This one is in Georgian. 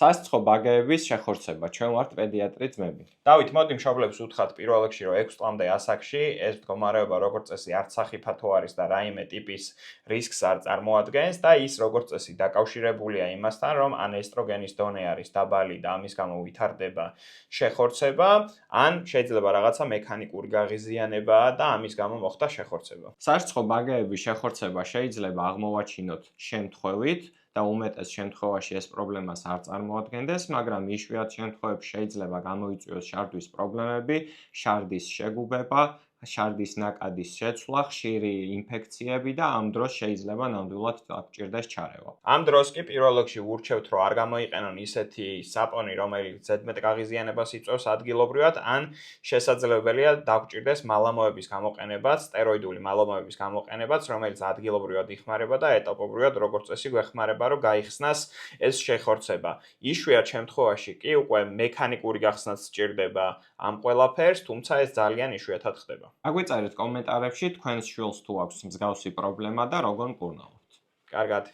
სასწრაფო ბაგეების შეხორცება, ჩვენ ვართ პედიატრი ძმები. დავით, მოდი მშობლებს უთხრათ პირველ რიგში, რომ 6 წლამდე ასაკში ეს მდგომარეობა როგორც წესი არც სახიფათო არის და რაიმე ტიპის რისკს არ წარმოადგენს და ის როგორც წესი დაკავშირებულია იმასთან, რომ ან ესტროგენის დონე არის დაბალი და ამის გამო ვითარდება შეხორცება, ან შეიძლება რაღაცა მექანიკური გაღიზიანებაა და ამის გამო მოხდა შეხორცება. სასწრაფო ბაგეების შეხორცება შეიძლება აღმოვაჩინოთ შემთხვევით და უმეტეს შემთხვევაში ეს პრობლემას არ წარმოადგენდეს, მაგრამ იშვიათ შემთხვევებში შეიძლება გამოიწვიოს შარდის პრობლემები, შარდის შეგუბება, შარდის ნაკადის შეცვლა, ხშირი ინფექციები და ამ დროს შეიძლება ნამდვილად დაგჭირდეს ჩარევა. ამ დროს კი პირველ რიგში ვურჩევთ, რომ არ გამოიყენონ ისეთი საპონი, რომელიც ზედმეტ გაღიზიანებას იწვევს ადგილობრივად, ან შესაძლებელია დაგჭირდეს მალამოების გამოყენებაც, სტეროიდული მალამოების გამოყენებაც, რომელიც ადგილობრივად იხმარება და ეტაპობრივად როგორც წესი გვეხმარება, რომ გაიხსნას ეს შეხორცება. იშვიათ შემთხვევაში კი უკვე მექანიკური გახსნაც სჭირდება ამ ყველაფერს, თუმცა ეს ძალიან იშვიათად ხდება. აგვიწერეთ კომენტარებში თქვენს შვილს თუ აქვს მსგავსი პრობლემა და როგორ მკურნალობთ. კარგად.